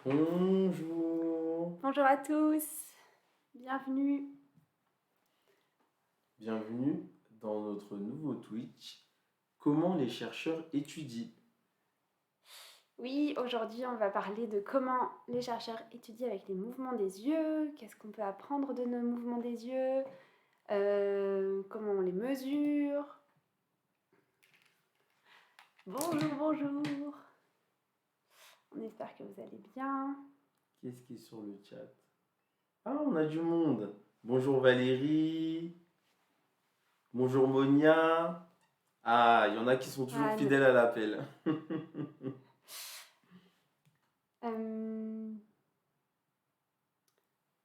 Bonjour, Bonjour à tous, bienvenue. bienvenue dans notre nouveau Twitch. Comment les chercheurs étudient? Oui, aujourd'hui on va parler de comment les chercheurs étudient avec les mouvements des yeux, qu'est-ce qu'on peut apprendre de nos mouvements des yeux, comment on les mesure. Bonjour, bonjour. On espère que vous allez bien. Qu'est-ce qui est sur le chat? Ah, on a du monde. Bonjour Valérie, bonjour Monia. Ah, il y en a qui sont toujours Ah, fidèles à l'appel.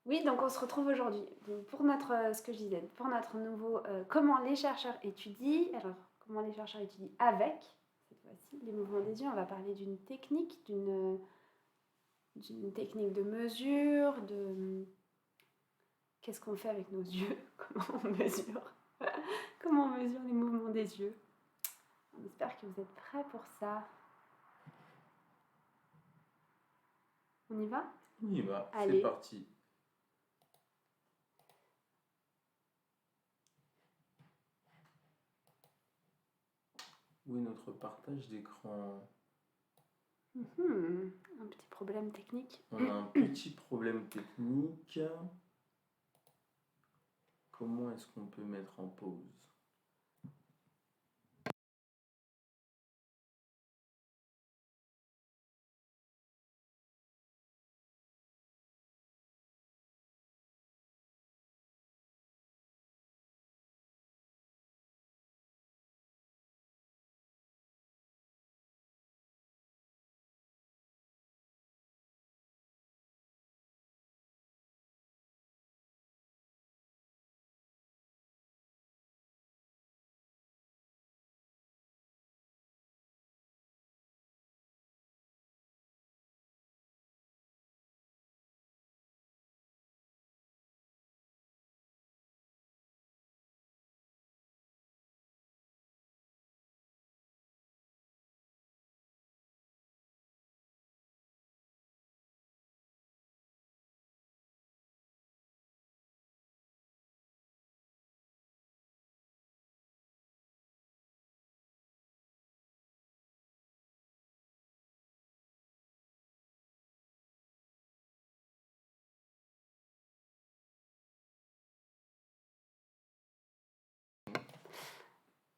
Oui, donc on se retrouve aujourd'hui pour notre, ce que je disais, pour notre nouveau comment les chercheurs étudient. Alors, comment les chercheurs étudient avec, cette fois-ci, les mouvements des yeux. On va parler d'une technique, d'une technique de mesure, de qu'est-ce qu'on fait avec nos yeux, comment on mesure, comment on mesure les mouvements des yeux. On espère que vous êtes prêts pour ça. On y va? On y va, c'est Allez. parti. Où est notre partage d'écran? Un petit problème technique. On a un petit problème technique. Comment est-ce qu'on peut mettre en pause?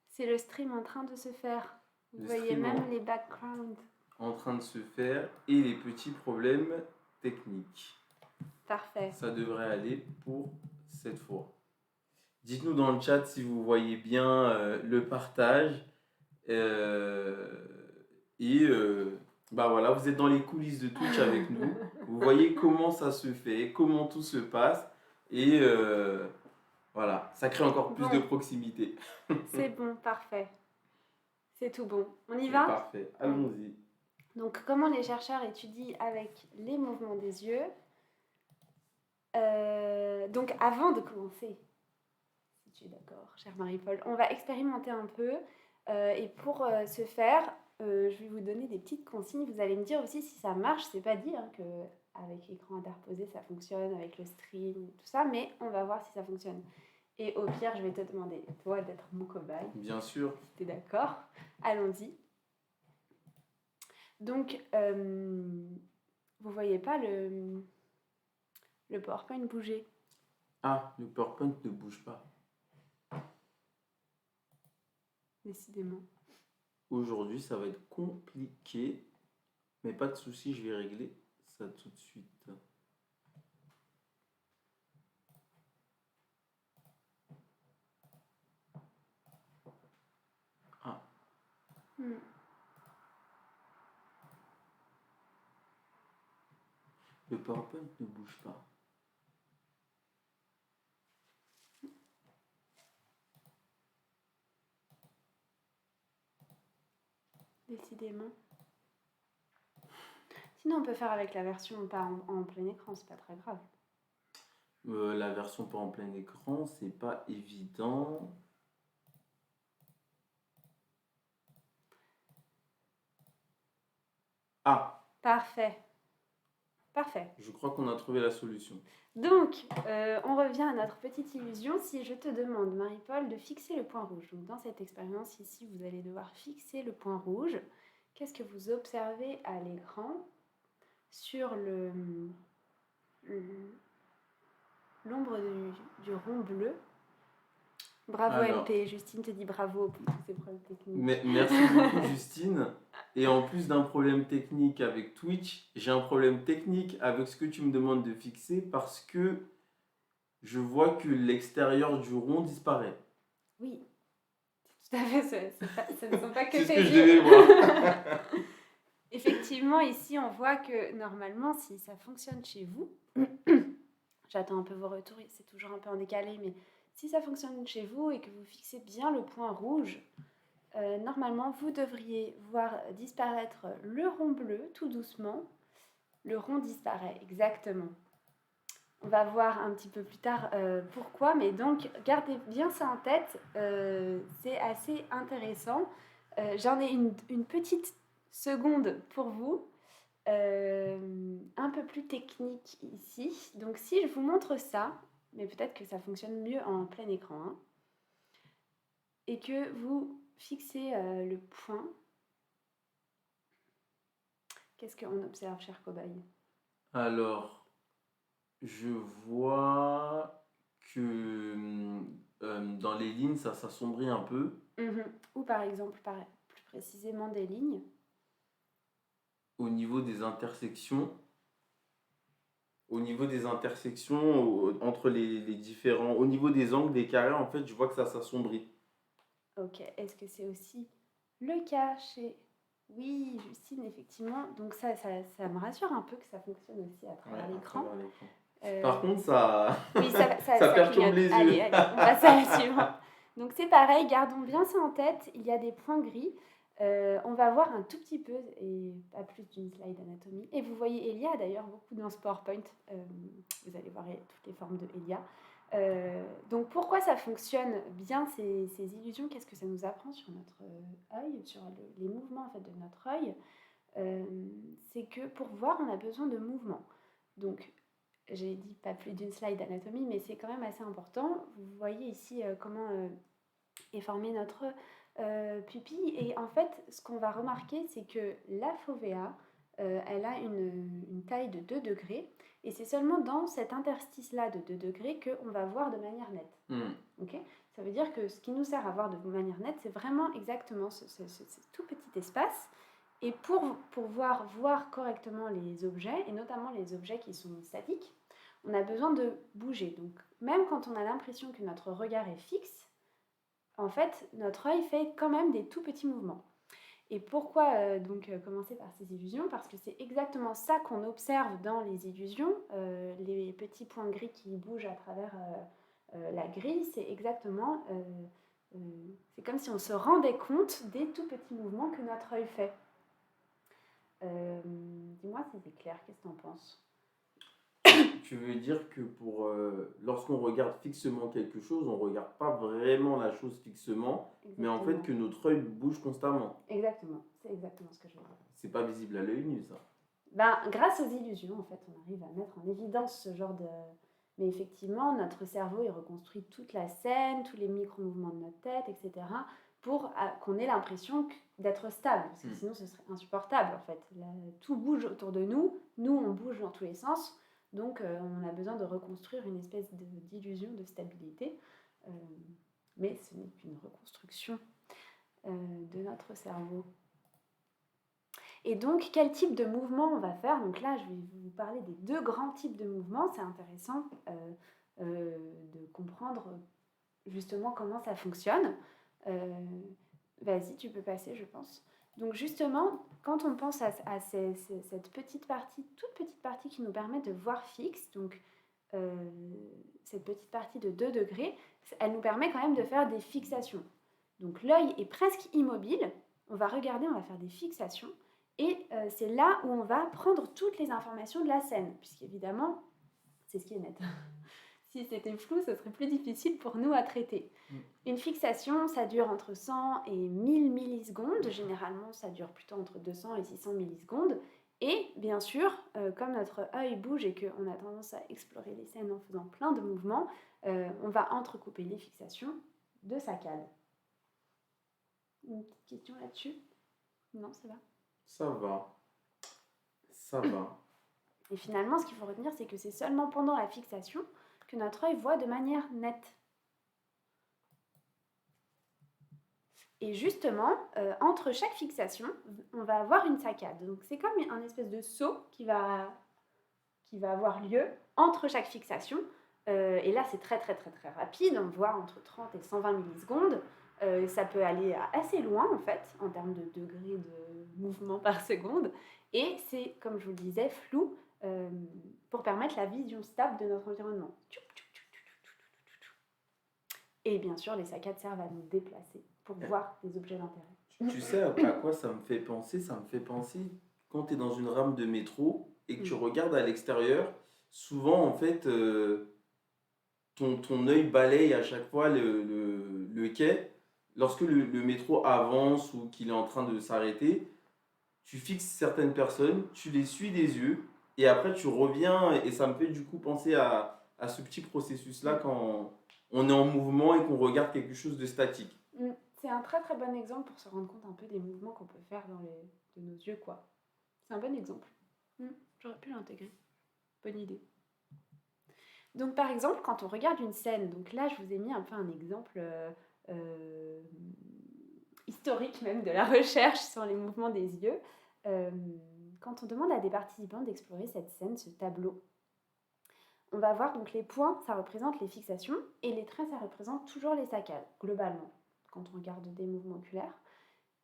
C'est le stream en train de se faire. Vous Le voyez stream même les backgrounds. en train de se faire et les petits problèmes techniques. Parfait. Ça devrait aller pour cette fois. Dites-nous dans le chat si vous voyez bien le partage. Et bah voilà, vous êtes dans les coulisses de Twitch avec nous. Vous voyez comment ça se fait, comment tout se passe. Et voilà, ça crée encore plus de Bon, proximité. c'est bon, parfait. C'est tout bon. On y C'est va? parfait, Allez. allons-y. Donc, comment les chercheurs étudient avec les mouvements des yeux. Donc, avant de commencer, si tu es d'accord, chère Marie-Paul, on va expérimenter un peu. Et pour ce faire, je vais vous donner des petites consignes. Vous allez me dire aussi si ça marche. C'est pas dit hein, que avec l'écran interposé ça fonctionne, avec le stream, tout ça, mais on va voir si ça fonctionne. Et au pire, je vais te demander, toi, d'être mon cobaye. Bien sûr. Si t'es d'accord, allons-y. Donc, vous voyez pas le PowerPoint bouger. Ah, le PowerPoint ne bouge pas. Décidément. Aujourd'hui, ça va être compliqué, mais pas de souci, je vais régler ça tout de suite. Ah, le PowerPoint ne bouge pas. Décidément. Sinon, on peut faire avec la version pas en plein écran, c'est pas très grave. La version pas en plein écran, c'est pas évident. Ah, Parfait. Parfait. Je crois qu'on a trouvé la solution. Donc, on revient à notre petite illusion. Si je te demande, Marie-Paul, de fixer le point rouge, donc dans cette expérience ici, vous allez devoir fixer le point rouge. Qu'est-ce que vous observez à l'écran sur l'ombre du rond bleu? Bravo Alors, MP, Justine te dit bravo pour tous ces problèmes techniques. merci beaucoup Justine. Et en plus d'un problème technique avec Twitch, j'ai un problème technique avec ce que tu me demandes de fixer parce que je vois que l'extérieur du rond disparaît. Oui, tout à fait, ce ne sont pas que C'est ce tes que je yeux. devais voir. Effectivement, ici, on voit que normalement, si ça fonctionne chez vous, j'attends un peu vos retours, c'est toujours un peu en décalé, mais si ça fonctionne chez vous et que vous fixez bien le point rouge, normalement, vous devriez voir disparaître le rond bleu tout doucement. Le rond disparaît, exactement. On va voir un petit peu plus tard pourquoi, mais donc gardez bien ça en tête, c'est assez intéressant. J'en ai une petite seconde pour vous, un peu plus technique ici. Donc si je vous montre ça, mais peut-être que ça fonctionne mieux en plein écran, hein, et que vous fixez le point, qu'est-ce qu'on observe, cher cobaye? Alors, je vois que dans les lignes, ça s'assombrit un peu. Ou par exemple, plus précisément des lignes. Au niveau des intersections, entre les différents, au niveau des angles, des carrés, en fait, je vois que ça s'assombrit. Ok, est-ce que c'est aussi le cas chez... Oui, Justine, effectivement. Donc ça me rassure un peu que ça fonctionne aussi à travers Ouais, à l'écran. travers l'écran. Par contre, ça, Oui, ça ça perturbe clignote. les Allez, yeux. on passe à la suivante. Donc c'est pareil, gardons bien ça en tête. Il y a des points gris. On va voir un tout petit peu, et pas plus d'une slide anatomie. Et vous voyez Elia, d'ailleurs, beaucoup dans ce PowerPoint. Vous allez voir toutes les formes de Elia. Donc pourquoi ça fonctionne bien ces illusions? Qu'est-ce que ça nous apprend sur notre œil, sur les mouvements en fait, de notre œil? C'est que pour voir, on a besoin de mouvement. Donc j'ai dit pas plus d'une slide d'anatomie, mais c'est quand même assez important. Vous voyez ici comment est formée notre pupille. Et en fait, ce qu'on va remarquer, c'est que la fovea, elle a une taille de 2 degrés. Et c'est seulement dans cet interstice-là de 2 degrés qu'on va voir de manière nette. Okay, ça veut dire que ce qui nous sert à voir de manière nette, c'est vraiment exactement ce tout petit espace. Et pour pouvoir voir correctement les objets, et notamment les objets qui sont statiques, on a besoin de bouger. Donc même quand on a l'impression que notre regard est fixe, en fait, notre œil fait quand même des tout petits mouvements. Et pourquoi commencer par ces illusions? Parce que c'est exactement ça qu'on observe dans les illusions. Les petits points gris qui bougent à travers la grille, c'est exactement... c'est comme si on se rendait compte des tout petits mouvements que notre œil fait. Dis-moi si c'est clair, qu'est-ce que tu en penses? Tu veux dire que lorsqu'on regarde fixement quelque chose, on ne regarde pas vraiment la chose fixement, mais en fait que notre œil bouge constamment. Exactement, c'est exactement ce que je veux dire. C'est pas visible à l'œil nu, ça. Grâce aux illusions, en fait, on arrive à mettre en évidence ce genre de... Mais effectivement, notre cerveau, il reconstruit toute la scène, tous les micro-mouvements de notre tête, etc., pour qu'on ait l'impression d'être stable, parce que sinon ce serait insupportable, en fait. Tout bouge autour de nous, on bouge dans tous les sens, donc on a besoin de reconstruire une espèce d'illusion de stabilité, mais ce n'est qu'une reconstruction de notre cerveau. Et donc, quel type de mouvement on va faire? Donc là, je vais vous parler des 2 grands types de mouvements. C'est intéressant de comprendre justement comment ça fonctionne. Vas-y, tu peux passer, je pense. Donc justement, quand on pense à cette petite partie, toute petite partie qui nous permet de voir fixe, donc cette petite partie de 2 degrés, elle nous permet quand même de faire des fixations. Donc l'œil est presque immobile. On va regarder, on va faire des fixations. Et c'est là où on va prendre toutes les informations de la scène, puisqu'évidemment, c'est ce qui est net. Si c'était flou, ce serait plus difficile pour nous à traiter. Une fixation, ça dure entre 100 et 1000 millisecondes. Généralement, ça dure plutôt entre 200 et 600 millisecondes. Et bien sûr, comme notre œil bouge et qu'on a tendance à explorer les scènes en faisant plein de mouvements, on va entrecouper les fixations de saccades. Une petite question là-dessus? Non, ça va? Ça va. Ça va. Et finalement, ce qu'il faut retenir, c'est que c'est seulement pendant la fixation que notre œil voit de manière nette. Et justement, entre chaque fixation, on va avoir une saccade. Donc c'est comme un espèce de saut qui va avoir lieu entre chaque fixation. Et là, c'est très rapide. On voit entre 30 et 120 millisecondes. Ça peut aller assez loin, en fait, en termes de degrés de mouvement par seconde. Et c'est, comme je vous le disais, flou pour permettre la vision stable de notre environnement. Et bien sûr, les saccades servent à nous déplacer pour voir des objets d'intérêt. Tu sais à quoi ça me fait penser? Ça me fait penser quand tu es dans une rame de métro et que tu regardes à l'extérieur, souvent en fait ton œil balaye à chaque fois le quai. Lorsque le métro avance ou qu'il est en train de s'arrêter, tu fixes certaines personnes, tu les suis des yeux et après tu reviens et ça me fait du coup penser à ce petit processus-là quand on est en mouvement et qu'on regarde quelque chose de statique. C'est un très bon exemple pour se rendre compte un peu des mouvements qu'on peut faire de nos yeux, quoi. C'est un bon exemple. J'aurais pu l'intégrer. Bonne idée. Donc par exemple, quand on regarde une scène, donc là je vous ai mis un peu un exemple historique même de la recherche sur les mouvements des yeux. Quand on demande à des participants d'explorer cette scène, ce tableau, on va voir donc les points, ça représente les fixations, et les traits, ça représente toujours les saccades, globalement, quand on regarde des mouvements oculaires.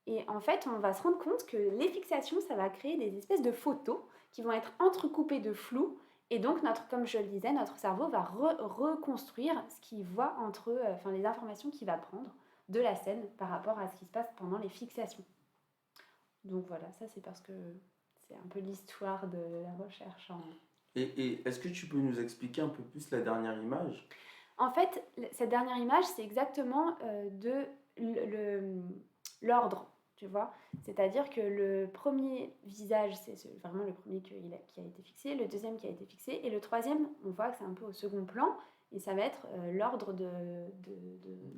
Et en fait, on va se rendre compte que les fixations, ça va créer des espèces de photos qui vont être entrecoupées de flou. Et donc, comme je le disais, notre cerveau va reconstruire ce qu'il voit les informations qu'il va prendre de la scène par rapport à ce qui se passe pendant les fixations. Donc voilà, ça c'est parce que c'est un peu l'histoire de la recherche. Et est-ce que tu peux nous expliquer un peu plus la dernière image? En fait, cette dernière image, c'est exactement l'ordre, tu vois. C'est-à-dire que le premier visage, c'est vraiment le premier qui a été fixé, le deuxième qui a été fixé, et le troisième, on voit que c'est un peu au second plan, et ça va être l'ordre de...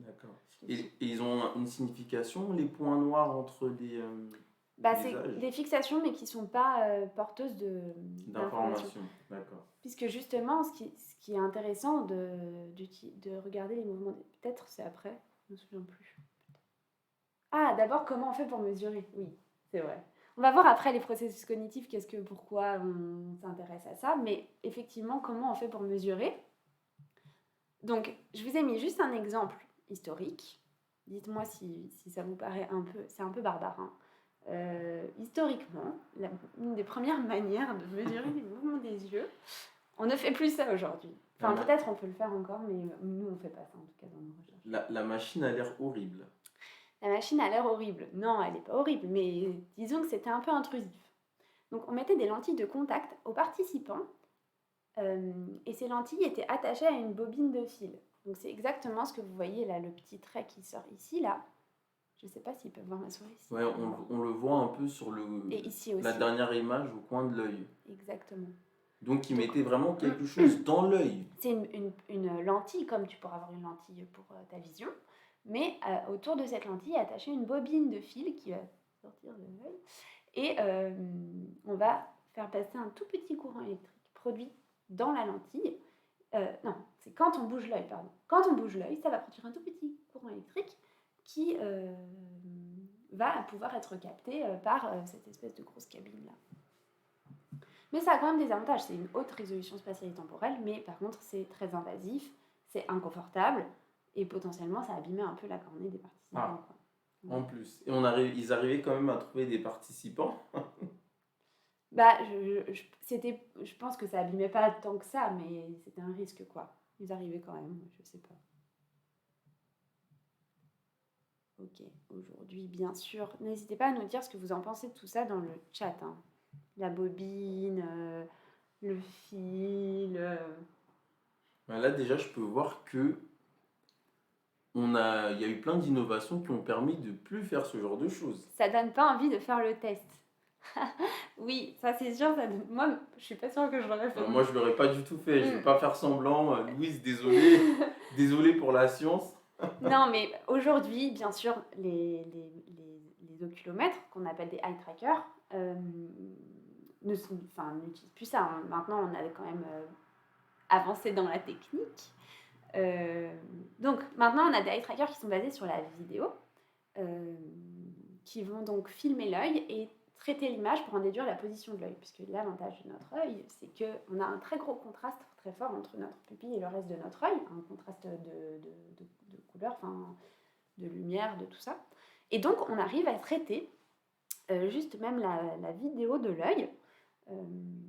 D'accord. Et ils ont une signification, les points noirs entre les c'est des fixations, mais qui ne sont pas porteuses d'informations. D'accord. Puisque justement, ce qui est intéressant de regarder les mouvements, peut-être c'est après, je ne me souviens plus. Ah, d'abord, comment on fait pour mesurer? Oui, c'est vrai. On va voir après les processus cognitifs, pourquoi on s'intéresse à ça, mais effectivement, comment on fait pour mesurer? Donc, je vous ai mis juste un exemple historique. Dites-moi si ça vous paraît c'est un peu barbare, hein. Historiquement, une des premières manières de mesurer les mouvements des yeux, on ne fait plus ça aujourd'hui. Enfin, peut-être on peut le faire encore, mais nous, on ne fait pas ça, en tout cas, dans nos recherches. La machine a l'air horrible. La machine a l'air horrible. Non, elle n'est pas horrible, mais disons que c'était un peu intrusif. Donc, on mettait des lentilles de contact aux participants, et ces lentilles étaient attachées à une bobine de fil. Donc, c'est exactement ce que vous voyez là, le petit trait qui sort ici, là. Je ne sais pas s'ils peuvent voir ma souris. Ouais, on le voit un peu sur et ici aussi. La dernière image au coin de l'œil. Exactement. Donc, il mettait vraiment quelque chose dans l'œil. C'est une lentille, comme tu pourras avoir une lentille pour ta vision, mais autour de cette lentille est attachée une bobine de fil qui va sortir de l'œil, et on va faire passer un tout petit courant électrique produit dans la lentille. Non, c'est quand on bouge l'œil, pardon. Quand on bouge l'œil, ça va produire un tout petit courant électrique qui va pouvoir être capté par cette espèce de grosse cabine-là. Mais ça a quand même des avantages. C'est une haute résolution spatiale et temporelle, mais par contre, c'est très invasif, c'est inconfortable, et potentiellement, ça abîmait un peu la cornée des participants. En plus. Et ils arrivaient quand même à trouver des participants. Je pense que ça abîmait pas tant que ça, mais c'était un risque, quoi. Ils arrivaient quand même, je sais pas. Ok, aujourd'hui, bien sûr. N'hésitez pas à nous dire ce que vous en pensez de tout ça dans le chat, hein. La bobine, le fil. Là, déjà, je peux voir que il y a eu plein d'innovations qui ont permis de plus faire ce genre de choses. Ça donne pas envie de faire le test. Oui, ça c'est sûr, moi je suis pas sûre que je l'aurais fait. Moi, je l'aurais pas du tout fait. Je vais Mm. pas faire semblant. Louise, désolé. Désolé pour la science. Non, mais aujourd'hui, bien sûr, les oculomètres, qu'on appelle des eye trackers, n'utilisent plus ça, hein. Maintenant, on a quand même avancé dans la technique. Donc, maintenant, on a des eye trackers qui sont basés sur la vidéo, qui vont donc filmer l'œil et traiter l'image pour en déduire la position de l'œil. Puisque l'avantage de notre œil, c'est qu'on a un très gros contraste très fort entre notre pupille et le reste de notre œil, un contraste de couleur, enfin de lumière, de tout ça. Et donc, on arrive à traiter juste même la vidéo de l'œil.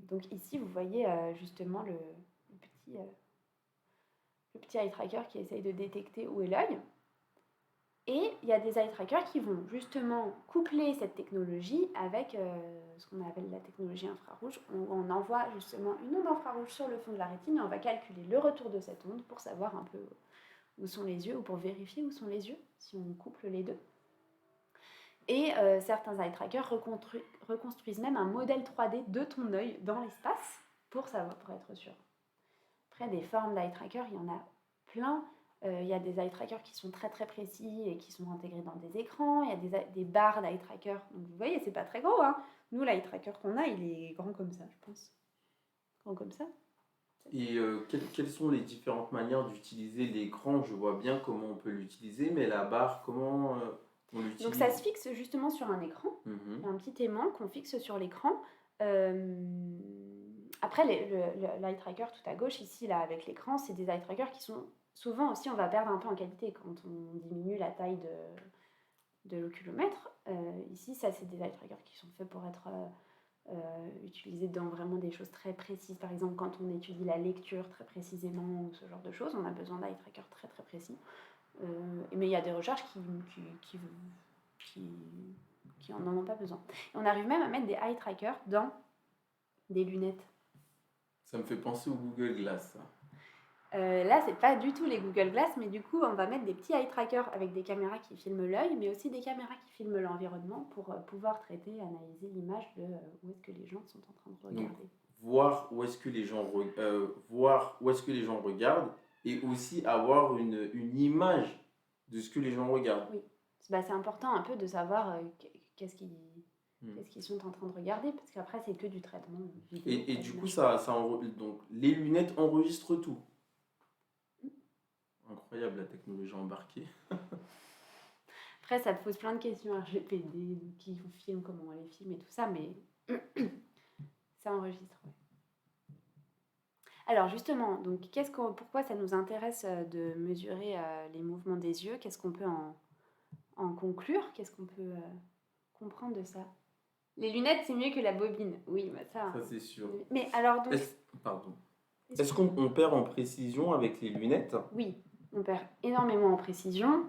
Donc ici, vous voyez justement le petit eye tracker qui essaye de détecter où est l'œil. Et il y a des eye trackers qui vont justement coupler cette technologie avec ce qu'on appelle la technologie infrarouge. On envoie justement une onde infrarouge sur le fond de la rétine et on va calculer le retour de cette onde pour savoir un peu où sont les yeux ou pour vérifier où sont les yeux si on couple les deux. Et certains eye trackers reconstruisent même un modèle 3D de ton œil dans l'espace pour être sûr. Après, des formes d'eye trackers, il y en a plein. Il y a des eye trackers qui sont très très précis et qui sont intégrés dans des écrans. Il y a des barres d'eye tracker. Donc vous voyez, c'est pas très gros, hein. Nous, l'eye tracker qu'on a, il est grand comme ça, je pense. Grand comme ça. Et quelles sont les différentes manières d'utiliser l'écran? Je vois bien comment on peut l'utiliser, mais la barre, comment on l'utilise? Donc ça se fixe justement sur un écran. Il y a un petit aimant qu'on fixe sur l'écran. Après, l'eye tracker tout à gauche, ici, là, avec l'écran, c'est des eye trackers qui sont... Souvent aussi, on va perdre un peu en qualité quand on diminue la taille de l'oculomètre. Ici, ça, c'est des eye trackers qui sont faits pour être utilisés dans vraiment des choses très précises. Par exemple, quand on étudie la lecture très précisément ou ce genre de choses, on a besoin d'eye trackers très très précis. Mais il y a des recherches qui en ont pas besoin. Et on arrive même à mettre des eye trackers dans des lunettes. Ça me fait penser au Google Glass, ça. Là, c'est pas du tout les Google Glass, mais du coup, on va mettre des petits eye trackers avec des caméras qui filment l'œil, mais aussi des caméras qui filment l'environnement pour pouvoir traiter et analyser l'image de où est-ce que les gens sont en train de regarder. Donc, voir où est-ce que les gens regardent et aussi avoir une image de ce que les gens regardent. Oui, c'est important un peu de savoir qu'est-ce qu'ils sont en train de regarder, parce qu'après, c'est que du traitement vidéo. Et du coup, donc, les lunettes enregistrent tout. Incroyable la technologie embarquée. Après, ça pose plein de questions RGPD, qui vous filme, comment on les filme et tout ça, mais ça enregistre. Ouais. Alors justement, donc, pourquoi ça nous intéresse de mesurer les mouvements des yeux? Qu'est-ce qu'on peut en conclure? Qu'est-ce qu'on peut comprendre de ça? Les lunettes, c'est mieux que la bobine. Oui, bah ça c'est sûr. Mais alors donc... Est-ce qu'on perd en précision avec les lunettes? Oui, on perd énormément en précision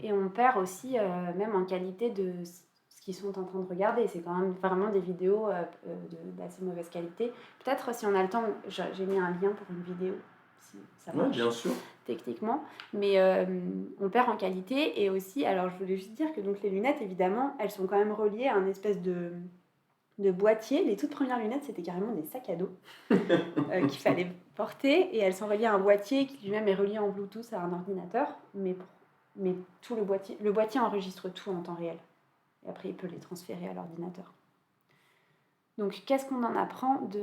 et on perd aussi même en qualité de ce qu'ils sont en train de regarder. C'est quand même vraiment des vidéos d'assez mauvaise qualité. Peut-être si on a le temps, j'ai mis un lien pour une vidéo, si ça marche. Oui, bien sûr. Techniquement, mais on perd en qualité. Et aussi, alors je voulais juste dire que donc, les lunettes, évidemment, elles sont quand même reliées à un espèce de boîtier. Les toutes premières lunettes, c'était carrément des sacs à dos qu'il fallait porter, et elles sont reliées à un boîtier qui lui-même est relié en Bluetooth à un ordinateur, mais tout le boîtier enregistre tout en temps réel, et après il peut les transférer à l'ordinateur. Donc qu'est-ce qu'on en apprend de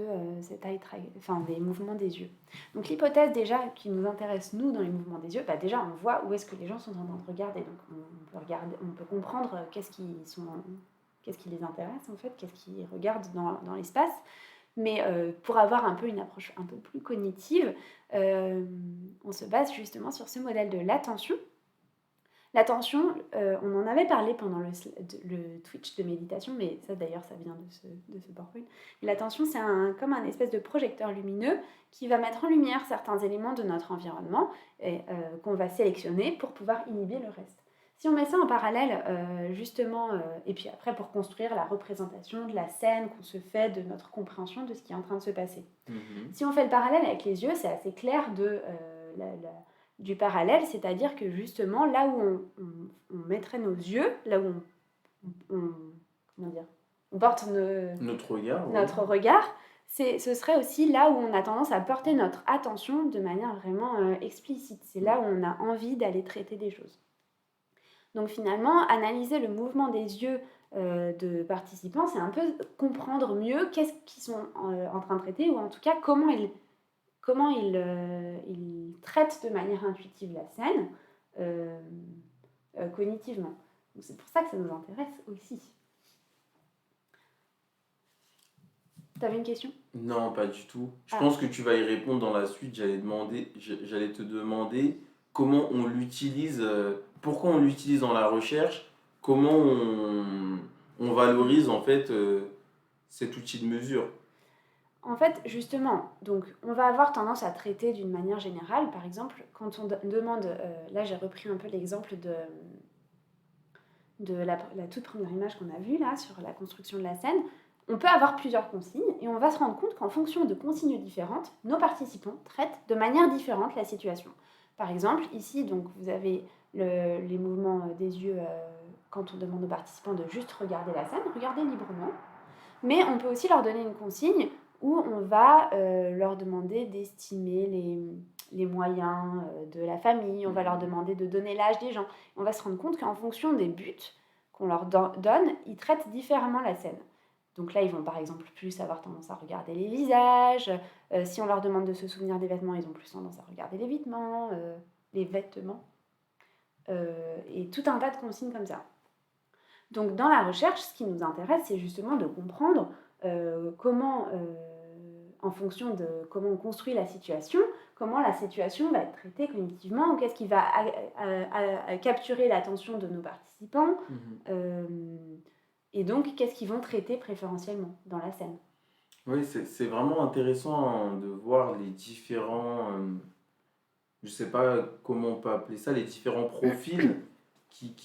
des mouvements des yeux? Donc l'hypothèse déjà qui nous intéresse nous dans les mouvements des yeux, déjà on voit où est-ce que les gens sont en train de regarder, donc on peut comprendre qu'est-ce qui les intéresse en fait, qu'est-ce qu'ils regardent dans l'espace. Mais pour avoir un peu une approche un peu plus cognitive, on se base justement sur ce modèle de l'attention. L'attention, on en avait parlé pendant le Twitch de méditation, mais ça d'ailleurs ça vient de ce PowerPoint. L'attention, c'est comme un espèce de projecteur lumineux qui va mettre en lumière certains éléments de notre environnement et qu'on va sélectionner pour pouvoir inhiber le reste. Si on met ça en parallèle, justement, et puis après pour construire la représentation de la scène qu'on se fait, de notre compréhension de ce qui est en train de se passer. Si on fait le parallèle avec les yeux, c'est assez clair du parallèle, c'est-à-dire que justement, là où on mettrait nos yeux, là où on on porte Notre regard, oui. notre regard, ce serait aussi là où on a tendance à porter notre attention de manière vraiment explicite. C'est là où on a envie d'aller traiter des choses. Donc finalement, analyser le mouvement des yeux de participants, c'est un peu comprendre mieux qu'est-ce qu'ils sont en train de traiter, ou en tout cas comment ils traitent de manière intuitive la scène cognitivement. Donc c'est pour ça que ça nous intéresse aussi. T'avais une question ? Non, pas du tout. Je pense que tu vas y répondre dans la suite. J'allais te demander comment on l'utilise, pourquoi on l'utilise dans la recherche, comment on valorise en fait cet outil de mesure. En fait, justement, donc on va avoir tendance à traiter d'une manière générale. Par exemple, quand on demande, là j'ai repris un peu l'exemple de la toute première image qu'on a vue là sur la construction de la scène, on peut avoir plusieurs consignes et on va se rendre compte qu'en fonction de consignes différentes, nos participants traitent de manière différente la situation. Par exemple, ici, donc, vous avez les mouvements des yeux quand on demande aux participants de juste regarder la scène, regarder librement. Mais on peut aussi leur donner une consigne où on va leur demander d'estimer les moyens de la famille, on va leur demander de donner l'âge des gens. On va se rendre compte qu'en fonction des buts qu'on leur donne, ils traitent différemment la scène. Donc là, ils vont par exemple plus avoir tendance à regarder les visages. Si on leur demande de se souvenir des vêtements, ils ont plus tendance à regarder les vêtements. Et tout un tas de consignes comme ça. Donc dans la recherche, ce qui nous intéresse, c'est justement de comprendre comment, en fonction de comment on construit la situation, comment la situation va être traitée cognitivement, qu'est-ce qui va capturer l'attention de nos participants, et donc qu'est-ce qu'ils vont traiter préférentiellement dans la scène. Oui, c'est vraiment intéressant de voir les différents, je ne sais pas comment on peut appeler ça, les différents profils qui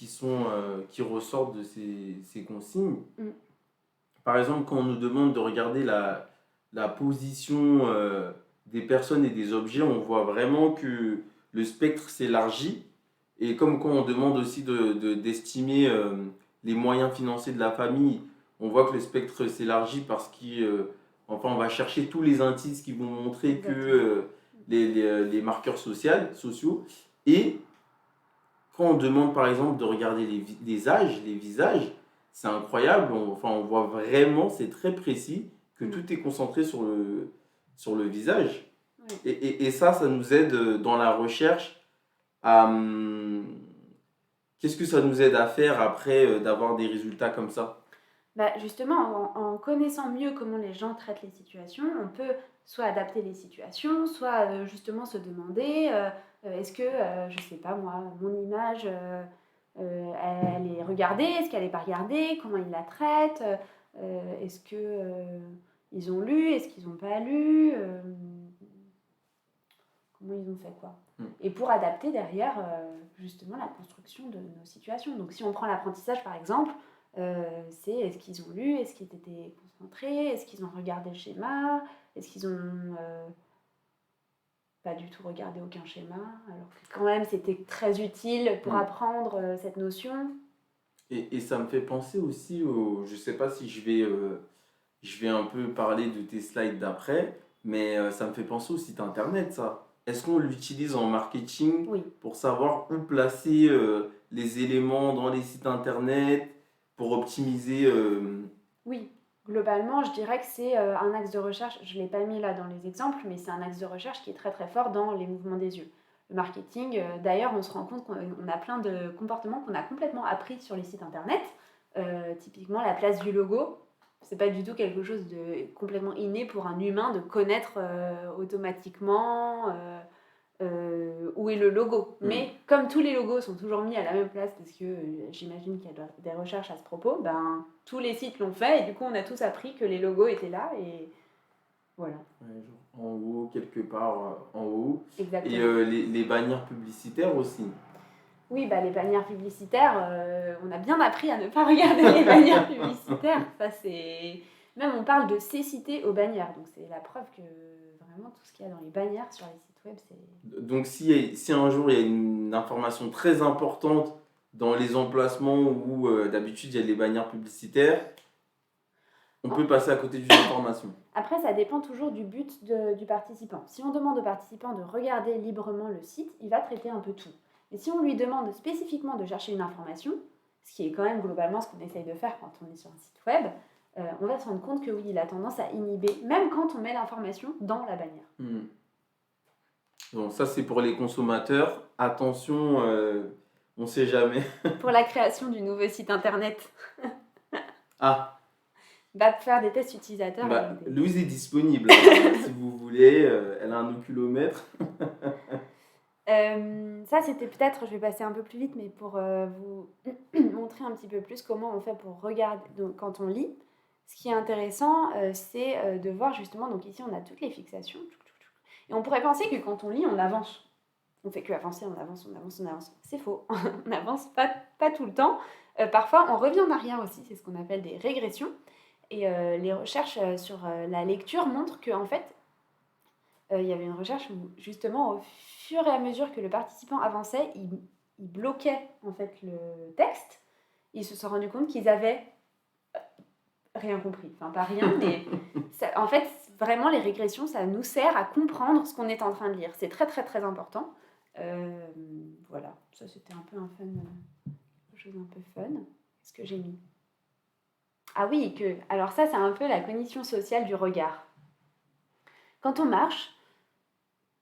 ressortent de ces consignes. Par exemple, quand on nous demande de regarder la position des personnes et des objets, on voit vraiment que le spectre s'élargit. Et comme quand on demande aussi d'estimer les moyens financiers de la famille, on voit que le spectre s'élargit parce on va chercher tous les indices qui vont montrer que les marqueurs sociaux. Et quand on demande par exemple de regarder les âges, les visages, c'est incroyable, on voit vraiment, c'est très précis, que tout est concentré sur le visage. Oui. Et ça nous aide dans la recherche à... Qu'est-ce que ça nous aide à faire après d'avoir des résultats comme ça ? Justement, en connaissant mieux comment les gens traitent les situations, on peut soit adapter les situations, soit justement se demander est-ce que, je sais pas moi, mon image, elle est regardée, est-ce qu'elle n'est pas regardée, comment ils la traitent, est-ce qu'ils ont lu, est-ce qu'ils n'ont pas lu, comment ils ont fait quoi. Et pour adapter derrière justement la construction de nos situations. Donc si on prend l'apprentissage par exemple, c'est est-ce qu'ils ont lu, est-ce qu'ils étaient concentrés, est-ce qu'ils ont regardé le schéma, est-ce qu'ils ont pas du tout regardé aucun schéma, alors que quand même c'était très utile pour apprendre cette notion. Et ça me fait penser aussi je sais pas si je vais un peu parler de tes slides d'après, mais ça me fait penser au site internet ça. Est-ce qu'on l'utilise en marketing pour savoir où placer les éléments dans les sites internet pour optimiser Oui, globalement, je dirais que c'est un axe de recherche, je ne l'ai pas mis là dans les exemples, mais c'est un axe de recherche qui est très très fort dans les mouvements des yeux. Le marketing, d'ailleurs, on se rend compte qu'on a plein de comportements qu'on a complètement appris sur les sites internet. Typiquement, la place du logo, c'est pas du tout quelque chose de complètement inné pour un humain de connaître automatiquement où est le logo. Mais comme tous les logos sont toujours mis à la même place, parce que j'imagine qu'il y a des recherches à ce propos, tous les sites l'ont fait et du coup on a tous appris que les logos étaient là et voilà. Ouais, genre en haut, quelque part en haut. Exactement. Et les bannières publicitaires aussi. Oui, les bannières publicitaires, on a bien appris à ne pas regarder les bannières publicitaires. Ça, c'est... Même on parle de cécité aux bannières, donc c'est la preuve que vraiment tout ce qu'il y a dans les bannières sur les sites web, c'est... Donc si un jour il y a une information très importante dans les emplacements où d'habitude il y a les bannières publicitaires, on peut passer à côté d'une information. Après, ça dépend toujours du but du participant. Si on demande au participant de regarder librement le site, il va traiter un peu tout. Mais si on lui demande spécifiquement de chercher une information, ce qui est quand même globalement ce qu'on essaye de faire quand on est sur un site web, on va se rendre compte que oui, il a tendance à inhiber, même quand on met l'information dans la bannière. Bon, ça c'est pour les consommateurs. Attention, on ne sait jamais. Pour la création du nouveau site internet. Ah, Va faire des tests utilisateurs. Louise est disponible. Si vous voulez, elle a un oculomètre. Ça, c'était peut-être, je vais passer un peu plus vite, mais pour vous montrer un petit peu plus comment on fait pour regarder, donc, quand on lit. Ce qui est intéressant, c'est de voir justement, donc ici on a toutes les fixations, et on pourrait penser que quand on lit, on avance. On fait que avancer, on avance. C'est faux, on n'avance pas tout le temps. Parfois, on revient en arrière aussi, c'est ce qu'on appelle des régressions. Et les recherches sur la lecture montrent qu'en fait, il y avait une recherche où justement, au fur et à mesure que le participant avançait, il bloquait en fait le texte. Ils se sont rendus compte qu'ils avaient rien compris. Enfin, pas rien, mais ça, en fait, vraiment, les régressions, ça nous sert à comprendre ce qu'on est en train de lire. C'est très, très, très important. Voilà, ça c'était un peu quelque chose un peu fun. Qu'est-ce que j'ai mis ? Ah oui, alors ça, c'est un peu la cognition sociale du regard. Quand on marche,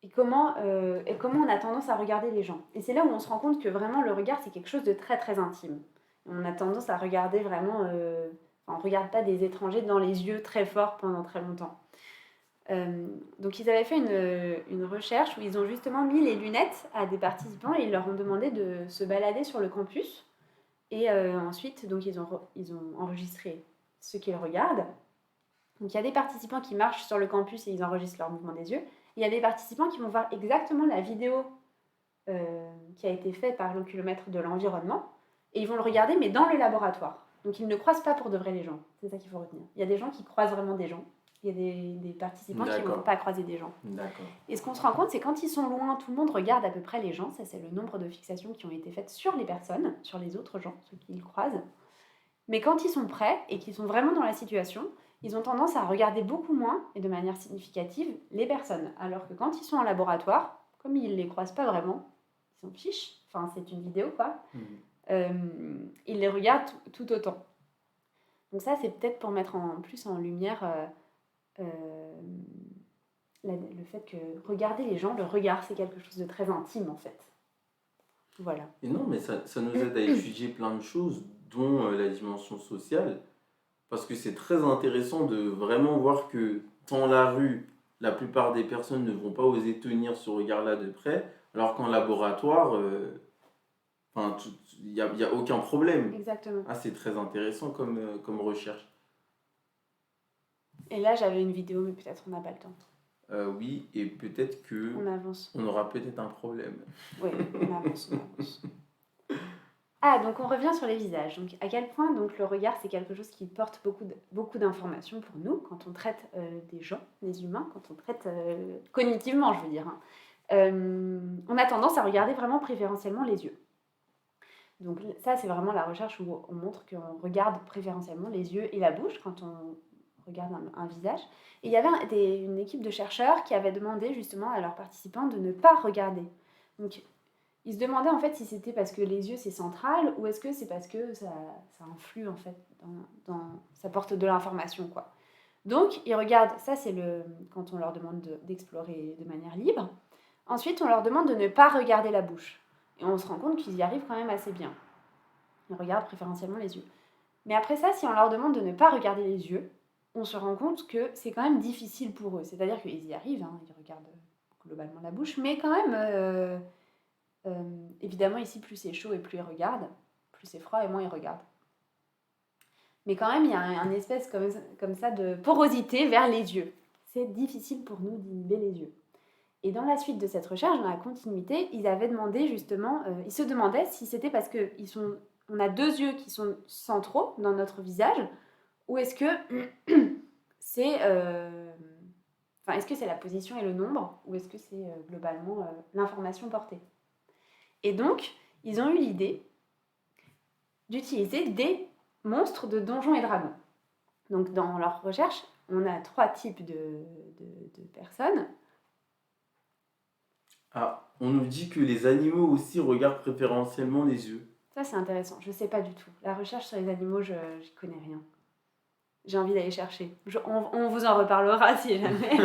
et comment on a tendance à regarder les gens. Et c'est là où on se rend compte que vraiment le regard, c'est quelque chose de très très intime. On a tendance à regarder vraiment... on ne regarde pas des étrangers dans les yeux très fort pendant très longtemps. Donc ils avaient fait une recherche où ils ont justement mis les lunettes à des participants et ils leur ont demandé de se balader sur le campus. Et ensuite, donc, ils ont enregistré ce qu'ils regardent. Donc il y a des participants qui marchent sur le campus et ils enregistrent leur mouvement des yeux. Il y a des participants qui vont voir exactement la vidéo qui a été faite par l'oculomètre de l'environnement et ils vont le regarder mais dans le laboratoire. Donc ils ne croisent pas pour de vrai les gens, c'est ça qu'il faut retenir. Il y a des gens qui croisent vraiment des gens, il y a des participants qui ne vont pas croiser des gens. D'accord. Et ce qu'on se rend compte, c'est quand ils sont loin, tout le monde regarde à peu près les gens, ça c'est le nombre de fixations qui ont été faites sur les personnes, sur les autres gens, ceux qu'ils croisent. Mais quand ils sont prêts et qu'ils sont vraiment dans la situation, ils ont tendance à regarder beaucoup moins et de manière significative les personnes. Alors que quand ils sont en laboratoire, comme ils ne les croisent pas vraiment, ils s'en fichent, enfin c'est une vidéo quoi, ils les regardent tout autant. Donc ça c'est peut-être pour mettre plus en lumière le fait que regarder les gens, le regard c'est quelque chose de très intime en fait. Voilà. Et non, mais ça nous aide à étudier plein de choses, dont la dimension sociale, parce que c'est très intéressant de vraiment voir que dans la rue, la plupart des personnes ne vont pas oser tenir ce regard-là de près, alors qu'en laboratoire, il n'y a aucun problème. Exactement. Ah, c'est très intéressant comme recherche. Et là, j'avais une vidéo, mais peut-être on n'a pas le temps. Oui, et peut-être que on aura peut-être un problème. Oui, on avance. Ah, donc on revient sur les visages. Donc à quel point donc, le regard, c'est quelque chose qui porte beaucoup d'informations pour nous quand on traite des gens, des humains, quand on traite cognitivement, je veux dire. On a tendance à regarder vraiment préférentiellement les yeux. Donc ça, c'est vraiment la recherche où on montre qu'on regarde préférentiellement les yeux et la bouche quand on regarde un visage. Et il y avait une équipe de chercheurs qui avait demandé justement à leurs participants de ne pas regarder. Donc ils se demandaient en fait si c'était parce que les yeux c'est central ou est-ce que c'est parce que ça influe en fait, ça porte de l'information quoi. Donc ils regardent, ça c'est quand on leur demande d'explorer de manière libre. Ensuite on leur demande de ne pas regarder la bouche. Et on se rend compte qu'ils y arrivent quand même assez bien. Ils regardent préférentiellement les yeux. Mais après ça, si on leur demande de ne pas regarder les yeux, on se rend compte que c'est quand même difficile pour eux. C'est-à-dire qu'ils y arrivent, ils regardent globalement la bouche, mais quand même, évidemment ici, plus c'est chaud et plus ils regardent, plus c'est froid et moins ils regardent. Mais quand même, il y a un espèce comme ça de porosité vers les yeux. C'est difficile pour nous d'inhiber les yeux. Et dans la suite de cette recherche, dans la continuité, ils avaient demandé justement, ils se demandaient si c'était parce qu'on a deux yeux qui sont centraux dans notre visage, ou est-ce que c'est, est-ce que c'est la position et le nombre, ou est-ce que c'est globalement l'information portée. Et donc, ils ont eu l'idée d'utiliser des monstres de Donjons et Dragons. Donc, dans leur recherche, on a 3 types de personnes. Ah, on nous dit que les animaux aussi regardent préférentiellement les yeux. Ça, c'est intéressant. Je ne sais pas du tout. La recherche sur les animaux, je n'y connais rien. J'ai envie d'aller chercher. On vous en reparlera si jamais.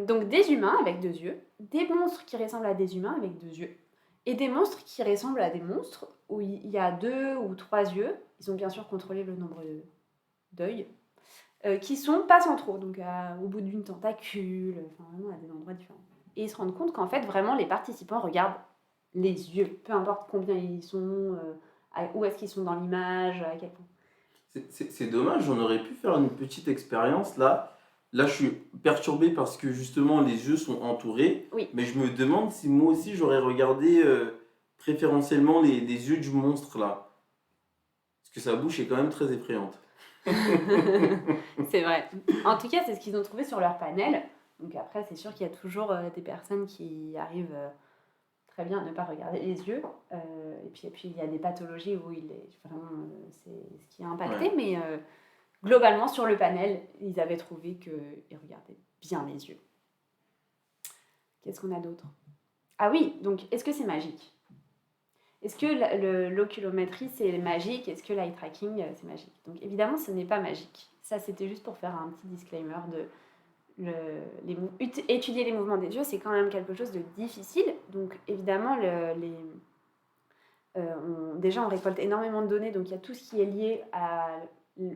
Donc, des humains avec 2 yeux, des monstres qui ressemblent à des humains avec 2 yeux, et des monstres qui ressemblent à des monstres où il y a 2 ou 3 yeux. Ils ont bien sûr contrôlé le nombre d'œils. Qui sont pas centraux, donc au bout d'une tentacule, enfin vraiment à des endroits différents. Et ils se rendent compte qu'en fait, vraiment, les participants regardent les yeux, peu importe combien ils sont, où est-ce qu'ils sont dans l'image, à quel point. C'est dommage, on aurait pu faire une petite expérience là. Là, je suis perturbé parce que justement les yeux sont entourés. Oui. Mais je me demande si moi aussi j'aurais regardé préférentiellement les yeux du monstre là. Parce que sa bouche est quand même très effrayante. C'est vrai. En tout cas, c'est ce qu'ils ont trouvé sur leur panel. Donc après, c'est sûr qu'il y a toujours des personnes qui arrivent très bien à ne pas regarder les yeux. Et puis il y a des pathologies où vraiment, c'est ce qui a impacté. Ouais. Mais globalement, sur le panel, ils avaient trouvé qu'ils regardaient bien les yeux. Qu'est-ce qu'on a d'autre? Ah oui, donc est-ce que c'est magique? Est-ce que l'oculométrie, c'est magique? Est-ce que l'eye tracking, c'est magique? Donc évidemment, ce n'est pas magique. Ça, c'était juste pour faire un petit disclaimer étudier les mouvements des yeux, c'est quand même quelque chose de difficile. Donc évidemment, déjà, on récolte énormément de données. Donc il y a tout ce qui est lié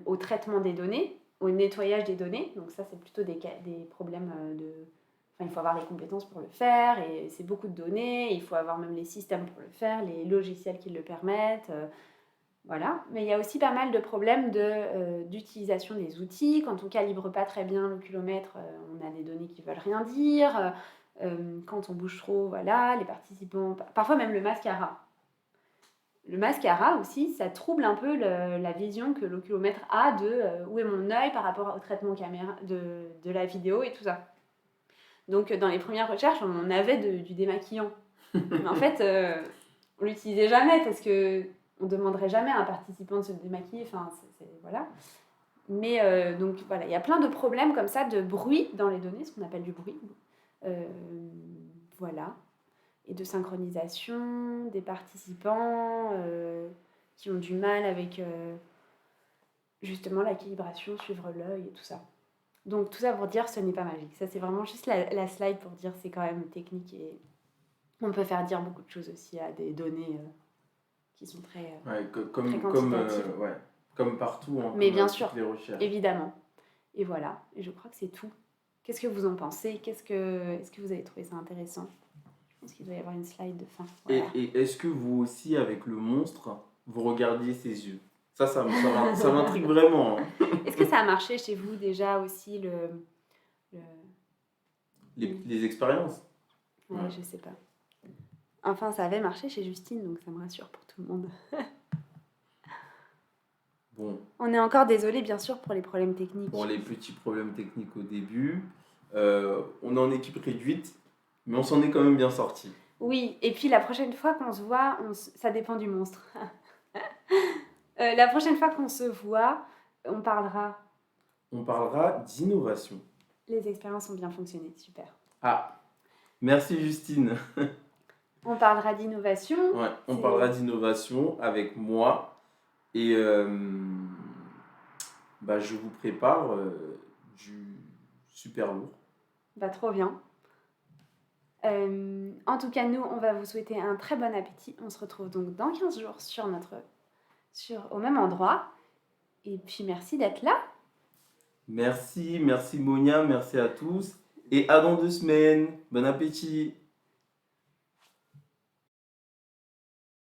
au traitement des données, au nettoyage des données. Donc ça, c'est plutôt des problèmes il faut avoir les compétences pour le faire, et c'est beaucoup de données, il faut avoir même les systèmes pour le faire, les logiciels qui le permettent, voilà. Mais il y a aussi pas mal de problèmes d'utilisation des outils. Quand on calibre pas très bien l'oculomètre, on a des données qui veulent rien dire. Quand on bouge trop, voilà, les participants... Parfois même le mascara. Le mascara aussi, ça trouble un peu la vision que l'oculomètre a de où est mon œil par rapport au traitement caméra de la vidéo et tout ça. Donc, dans les premières recherches, on avait du démaquillant. Mais en fait, on l'utilisait jamais parce que on demanderait jamais à un participant de se démaquiller. Enfin, voilà. Mais donc, voilà, il y a plein de problèmes comme ça de bruit dans les données, ce qu'on appelle du bruit. Voilà. Et de synchronisation des participants qui ont du mal avec justement la calibration, suivre l'œil et tout ça. Donc tout ça pour dire ce n'est pas magique. Ça c'est vraiment juste la slide pour dire c'est quand même technique et on peut faire dire beaucoup de choses aussi à des données qui sont très comme partout, hein, mais comme bien toutes sûr, les recherches. évidemment. Et voilà, et je crois que c'est tout. Qu'est-ce que vous en pensez? Est-ce que vous avez trouvé ça intéressant? Je pense qu'il doit y avoir une slide de fin. Voilà. Et est-ce que vous aussi, avec le monstre, vous regardiez ses yeux? Ça m'intrigue vraiment. Hein. Est-ce que ça a marché chez vous déjà aussi les expériences? Ouais, je sais pas. Enfin, ça avait marché chez Justine, donc ça me rassure pour tout le monde. Bon. On est encore désolé, bien sûr, pour les problèmes techniques. Pour les petits problèmes techniques au début. On est en équipe réduite, mais on s'en est quand même bien sorti. Oui, et puis la prochaine fois qu'on se voit, ça dépend du monstre. La prochaine fois qu'on se voit, on parlera d'innovation. Les expériences ont bien fonctionné, super. Ah, merci Justine. On parlera d'innovation. Ouais, on parlera d'innovation avec moi. Et je vous prépare du super lourd. Trop bien. En tout cas, nous, on va vous souhaiter un très bon appétit. On se retrouve donc dans 15 jours au même endroit. Et puis, merci d'être là. Merci Monia, merci à tous. Et à dans 2 semaines. Bon appétit.